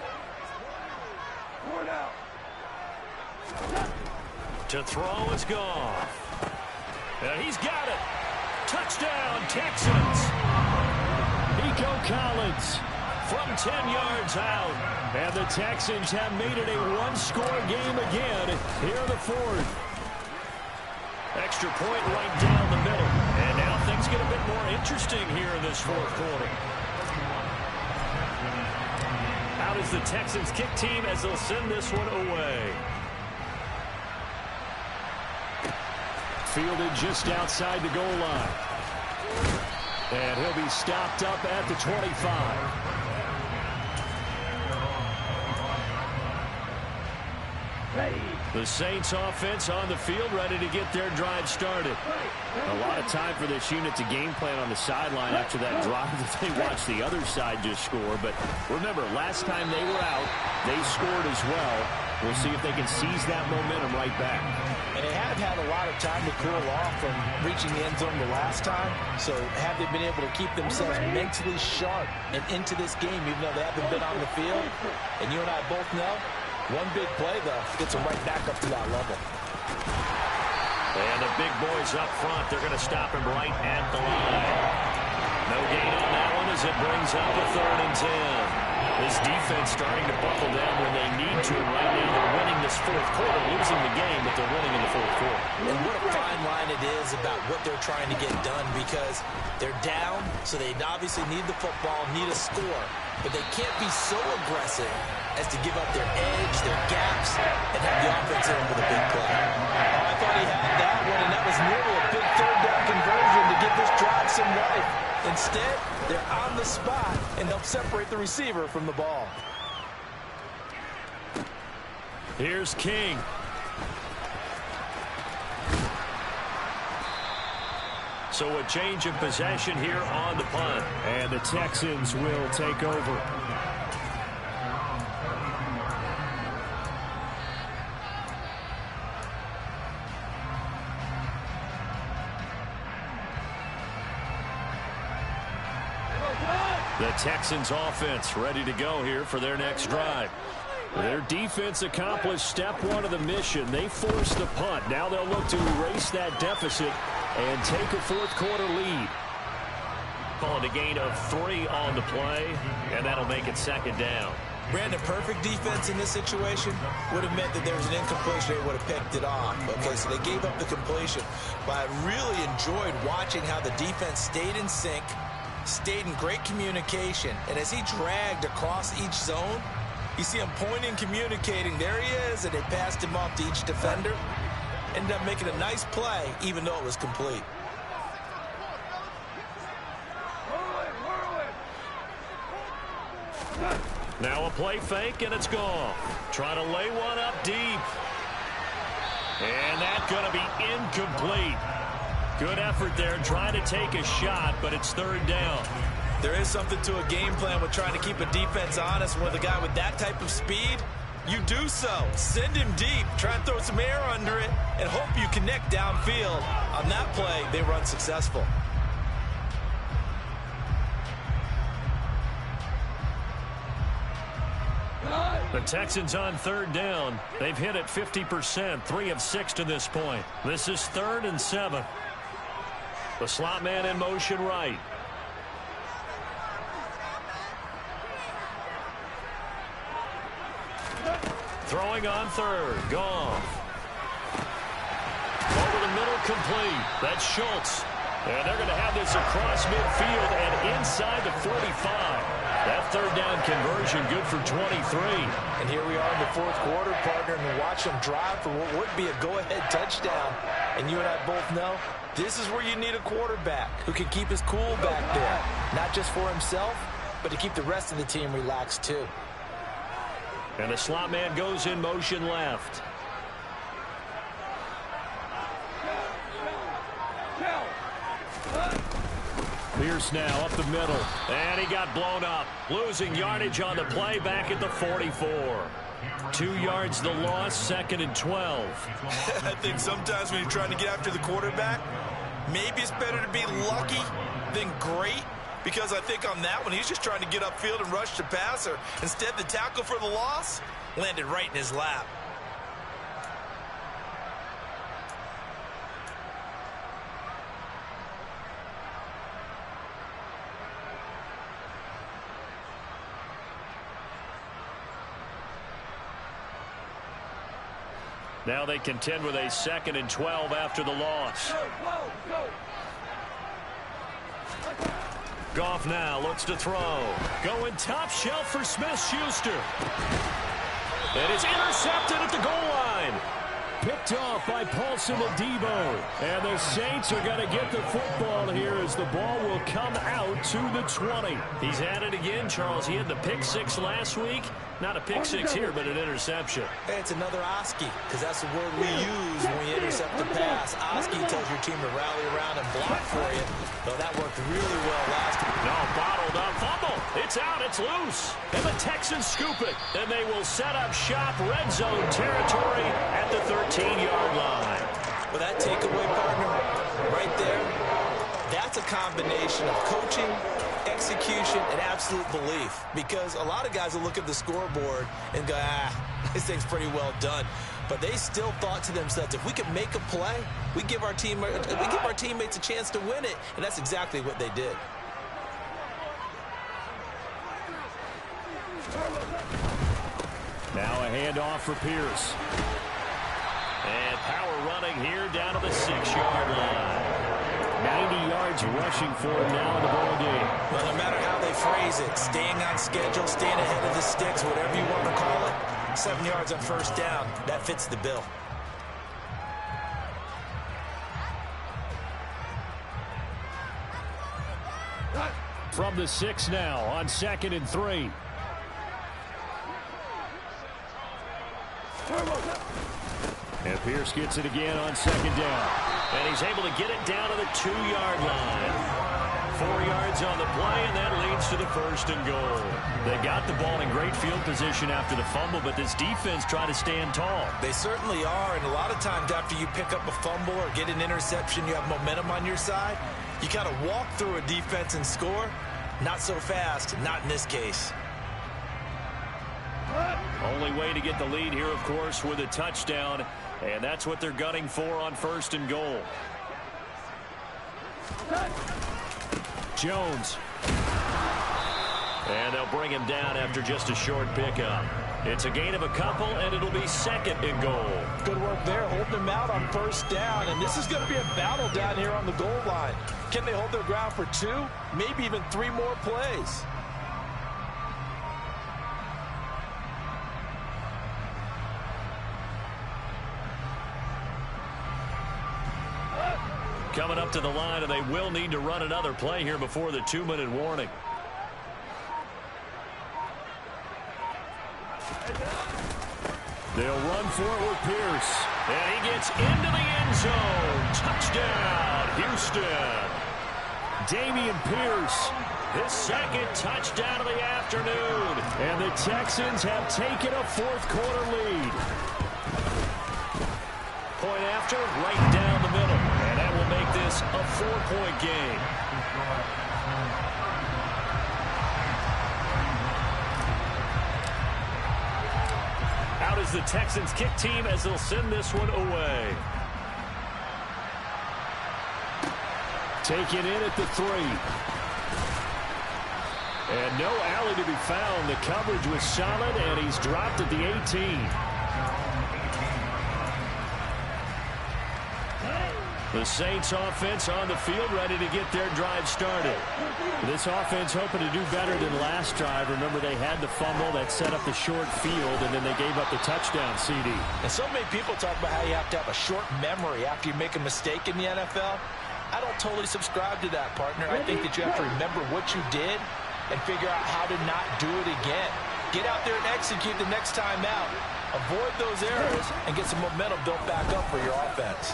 4 down. To throw is Goff. And he's got it. Touchdown, Texans. Nico Collins from 10 yards out. And the Texans have made it a one-score game again here in the fourth. Extra point right down the middle. And now things get a bit more interesting here in this fourth quarter. How does the Texans kick team as they'll send this one away? Fielded just outside the goal line. And he'll be stopped up at the 25. The Saints offense on the field, ready to get their drive started. A lot of time for this unit to game plan on the sideline after that drive that they watched the other side just score. But remember, last time they were out, they scored as well. We'll see if they can seize that momentum right back. And they have had a lot of time to cool off from reaching the end zone the last time. So have they been able to keep themselves mentally sharp and into this game, even though they haven't been on the field? And you and I both know, one big play, though, gets them right back up to that level. And the big boys up front, they're going to stop him right at the line. No gain on that one as it brings up a 3rd and 10. This defense starting to buckle down when they need to. Right now they're winning this fourth quarter, losing the game, but they're winning in the fourth quarter. And what a fine line it is about what they're trying to get done, because they're down, so they obviously need the football, need a score. But they can't be so aggressive as to give up their edge, their gaps, and have the offense in with a big play. Oh, I thought he had that one, and that was nearly a big 3rd down conversion to give this drive some life. Instead, they're on the spot, and they'll separate the receiver from the ball. Here's King. So a change of possession here on the punt. And the Texans will take over. The Texans offense ready to go here for their next drive. Their defense accomplished step one of the mission. They forced the punt. Now they'll look to erase that deficit and take a fourth quarter lead. Calling a gain of 3 on the play, and that'll make it 2nd down. Brandon, perfect defense in this situation would have meant that there was an incompletion. They would have picked it off. Okay, so they gave up the completion. But I really enjoyed watching how the defense stayed in sync, stayed in great communication, and as he dragged across each zone, you see him pointing, communicating. There he is, and they passed him off to each defender. Ended up making a nice play, even though it was complete. Now a play fake, and it's gone. Trying to lay one up deep. And that's going to be incomplete. Good effort there, trying to take a shot, but it's 3rd down. There is something to a game plan with trying to keep a defense honest. With a guy with that type of speed, you do so. Send him deep, try and throw some air under it, and hope you connect downfield. On that play, they were unsuccessful. The Texans on 3rd down. They've hit it 50%, 3 of 6 to this point. This is 3rd and 7. The slot man in motion right. Throwing on 3rd. Goff. Over the middle, complete. That's Schultz. And they're going to have this across midfield and inside the 45. That 3rd down conversion good for 23. And here we are in the fourth quarter, partner, and watch them drive for what would be a go-ahead touchdown. And you and I both know this is where you need a quarterback who can keep his cool back there. Not just for himself, but to keep the rest of the team relaxed too. And the slot man goes in motion left. Pierce now up the middle. And he got blown up. Losing yardage on the play back at the 44. 2 yards the loss, 2nd and 12. I think sometimes when you're trying to get after the quarterback, maybe it's better to be lucky than great. Because I think on that one, he's just trying to get upfield and rush the passer. Instead, the tackle for the loss landed right in his lap. Now they contend with a 2nd and 12 after the loss. Goff now looks to throw. Going top shelf for Smith-Schuster. And it's intercepted at the goal line. Picked off by Paulson Adebo. And the Saints are going to get the football here as the ball will come out to the 20. He's at it again, Charles. He had the pick 6 last week. Not a pick 6 here, but an interception. Hey, it's another Oski, because that's the word we use when we intercept the pass. Oski tells your team to rally around and block for you. Though that worked really well last week. No, bottled up. Fumble. It's out. It's loose. And the Texans scoop it. And they will set up shop red zone territory at the 13-yard line. Well, that takeaway, partner, right there, that's a combination of coaching, execution, and absolute belief. Because a lot of guys will look at the scoreboard and go, this thing's pretty well done. But they still thought to themselves, if we can make a play, we give our teammates a chance to win it. And that's exactly what they did. Now a handoff for Pierce. And power running here down to the 6-yard line. 90 yards rushing for him now in the ball game. Well, no matter how they phrase it, staying on schedule, staying ahead of the sticks, whatever you want to call it, 7 yards on first down, that fits the bill. From the 6 now on 2nd and 3. And Pierce gets it again on 2nd down. And he's able to get it down to the 2-yard line. 4 yards on the play, and that leads to the 1st and goal. They got the ball in great field position after the fumble, but this defense tried to stand tall. They certainly are, and a lot of times after you pick up a fumble or get an interception, you have momentum on your side. You kind of walk through a defense and score. Not so fast, not in this case. Only way to get the lead here, of course, with a touchdown, and that's what they're gunning for on 1st and goal. Jones. And they'll bring him down after just a short pickup. It's a gain of a couple, and it'll be 2nd and goal. Good work there, holding them out on 1st down, and this is going to be a battle down here on the goal line. Can they hold their ground for 2, maybe even 3 more plays? Coming up to the line, and they will need to run another play here before the 2-minute warning. They'll run for it with Pierce. And he gets into the end zone. Touchdown, Houston. Dameon Pierce, his 2nd touchdown of the afternoon. And the Texans have taken a 4th-quarter lead. Point after, right down the middle. And that will make this a 4-point game. Out is the Texans kick team as they'll send this one away. Taken in at the 3. And no alley to be found. The coverage was solid, and he's dropped at the 18. The Saints offense on the field, ready to get their drive started. This offense hoping to do better than last drive. Remember, they had the fumble that set up the short field, and then they gave up the touchdown CD. And so many people talk about how you have to have a short memory after you make a mistake in the NFL. I don't totally subscribe to that, partner. I think that you have to remember what you did and figure out how to not do it again. Get out there and execute the next time out. Avoid those errors and get some momentum built back up for your offense.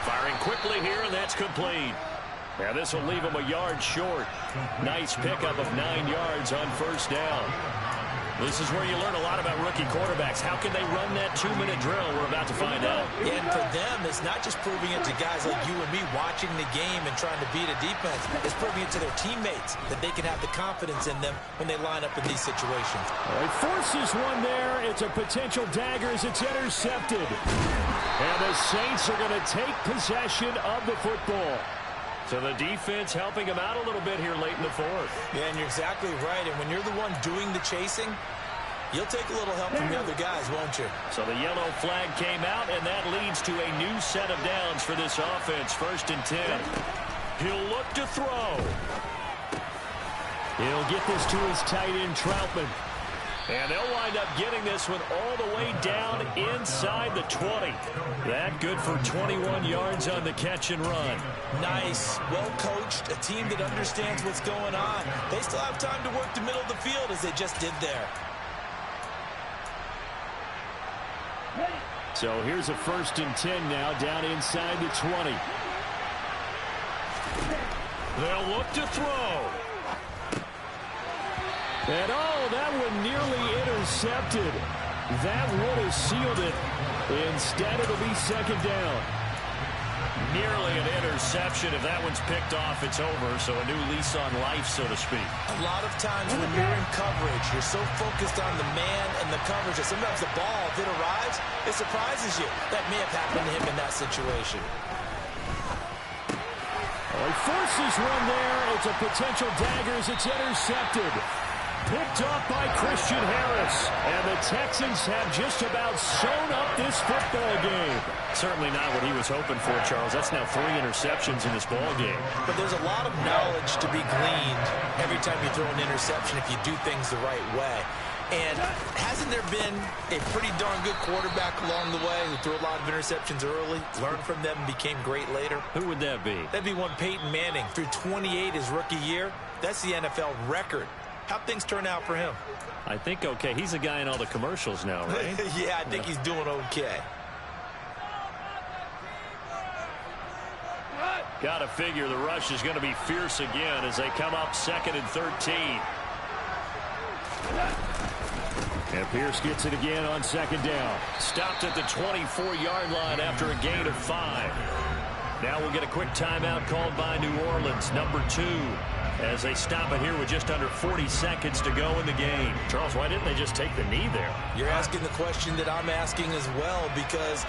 Firing quickly here, and that's complete. Now this will leave him a yard short. Nice pickup of 9 yards on first down. This is where you learn a lot about rookie quarterbacks. How can they run that 2-minute drill? We're about to find out. And for them, it's not just proving it to guys like you and me watching the game and trying to beat a defense. It's proving it to their teammates that they can have the confidence in them when they line up in these situations. He forces one there. It's a potential dagger as it's intercepted. And the Saints are going to take possession of the football. So the defense helping him out a little bit here late in the fourth. Yeah, and you're exactly right. And when you're the one doing the chasing, you'll take a little help from the other guys, won't you? So the yellow flag came out, and that leads to a new set of downs for this offense. 1st and 10. He'll look to throw. He'll get this to his tight end, Troutman. And they'll wind up getting this one all the way down inside the 20. That good for 21 yards on the catch and run. Nice. Well coached. A team that understands what's going on. They still have time to work the middle of the field as they just did there. So here's a 1st and 10 now down inside the 20. They'll look to throw. And that one nearly intercepted. That would have sealed it. Instead, it'll be 2nd down. Nearly an interception. If that one's picked off, it's over. So a new lease on life, so to speak. A lot of times when you're in coverage, you're so focused on the man and the coverage that sometimes the ball, if it arrives, it surprises you. That may have happened to him in that situation. He forces one there. It's a potential dagger as it's intercepted. Picked off by Christian Harris. And the Texans have just about sewn up this football game. Certainly not what he was hoping for, Charles. That's now 3 interceptions in this ball game. But there's a lot of knowledge to be gleaned every time you throw an interception if you do things the right way. And hasn't there been a pretty darn good quarterback along the way who threw a lot of interceptions early, learned from them, and became great later? Who would that be? That'd be one Peyton Manning. Threw 28 his rookie year. That's the NFL record. How'd things turn out for him? I think okay. He's a guy in all the commercials now, right? Yeah, I think he's doing okay. Got to figure the rush is going to be fierce again as they come up 2nd and 13. And Pierce gets it again on 2nd down. Stopped at the 24-yard line after a gain of 5. Now we'll get a quick timeout called by New Orleans, number 2. As they stop it here with just under 40 seconds to go in the game. Charles, why didn't they just take the knee there? You're asking the question that I'm asking as well, because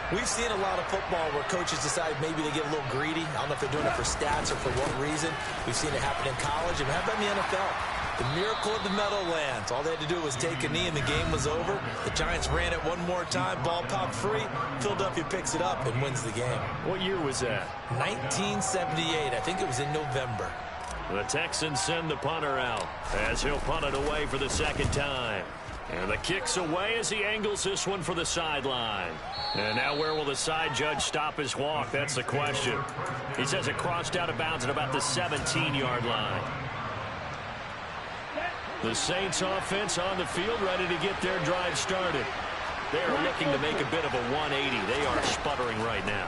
we've seen a lot of football where coaches decide maybe they get a little greedy. I don't know if they're doing it for stats or for what reason. We've seen it happen in college, and how about in the NFL? The miracle of the Meadowlands. All they had to do was take a knee, and the game was over. The Giants ran it one more time. Ball popped free. Philadelphia picks it up and wins the game. What year was that? 1978. I think it was in November. The Texans send the punter out as he'll punt it away for the 2nd time. And the kick's away as he angles this one for the sideline. And now where will the side judge stop his walk? That's the question. He says it crossed out of bounds at about the 17-yard line. The Saints offense on the field ready to get their drive started. They're looking to make a bit of a 180. They are sputtering right now.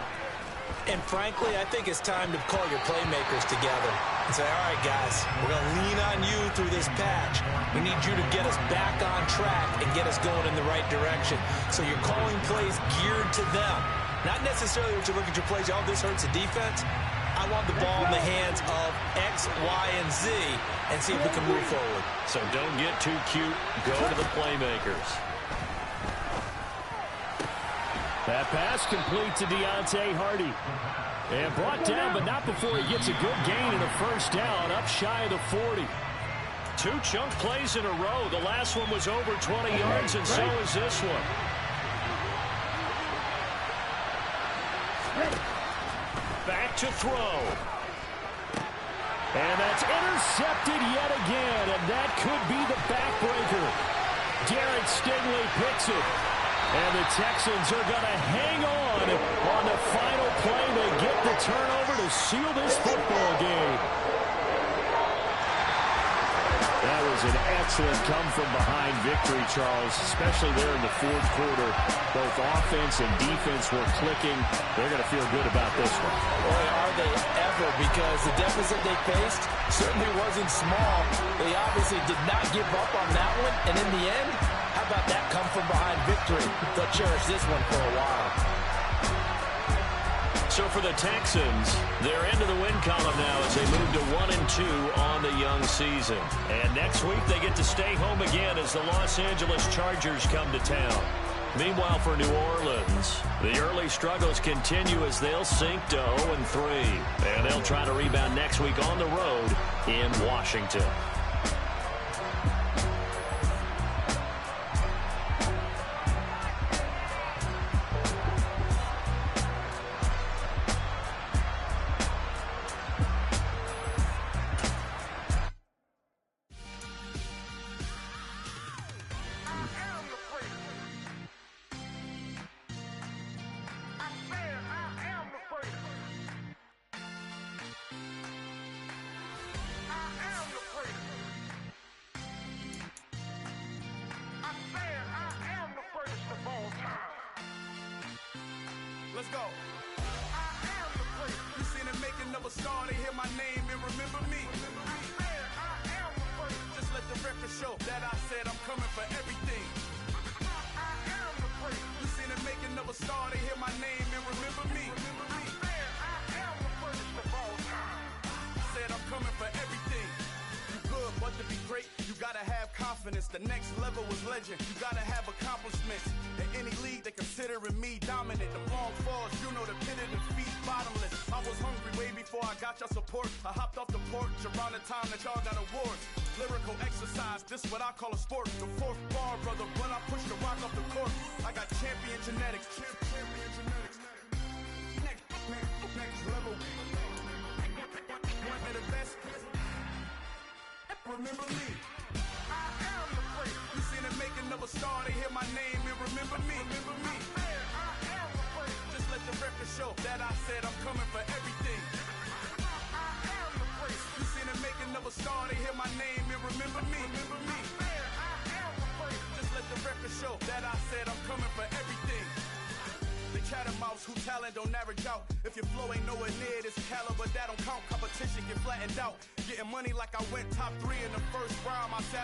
And frankly, I think it's time to call your playmakers together and say, all right, guys, we're going to lean on you through this patch. We need you to get us back on track and get us going in the right direction. So you're calling plays geared to them. Not necessarily what you look at your plays, oh, this hurts the defense. I want the ball in the hands of X, Y, and Z and see if we can move forward. So don't get too cute. Go to the playmakers. That pass complete to Deontay Hardy. And brought down, but not before he gets a good gain and a 1st down up shy of the 40. 2 chunk plays in a row. The last one was over 20 yards, and so is this one. Back to throw. And that's intercepted yet again, and that could be the backbreaker. Derek Stingley picks it. And the Texans are going to hang on the final play. They get the turnover to seal this football game. That was an excellent come-from-behind victory, Charles, especially there in the fourth quarter. Both offense and defense were clicking. They're going to feel good about this one. Boy, are they ever, because the deficit they faced certainly wasn't small. They obviously did not give up on that one, and in the end, how about that come-from-behind victory? They'll cherish this one for a while. So for the Texans, they're into the win column now as they move to 1-2 on the young season. And next week they get to stay home again as the Los Angeles Chargers come to town. Meanwhile for New Orleans, the early struggles continue as they'll sink to 0-3. And they'll try to rebound next week on the road in Washington. Let's go. I am the great. You seen the making of a star, they hear my name and remember me. I am the first. Just let the record show that I said I'm coming for everything. I am the great. You seen the making of a star, they hear my name and remember me. I am the first of all time. Said I'm coming for everything. You good, but to be great, you gotta have confidence. The next level was legend. You gotta have accomplishments. In any league, they considering me dominant. The long falls, you know the pit of defeat, bottomless. I was hungry way before I got your support. I hopped off the porch around the time that y'all got awards. Lyrical exercise, this what I call a sport. The fourth bar, brother, when I push the rock off the court. I got champion genetics. Champion genetics. Next level. One of the best. Remember me. I am the great. You seen the making of a star, they hear my name and remember me. Remember me. I am the great. Just let the record show that I said I'm coming for everything. I am the great. You seen the making of a star, they hear my name and remember me. Remember me. I am the great. Just let the record show that I said I'm coming for everything. The Catamounts who talent don't average out. If your flow ain't nowhere near this caliber, that don't count. Competition get flattened out. Getting money like I went top 3 in the first round. My salary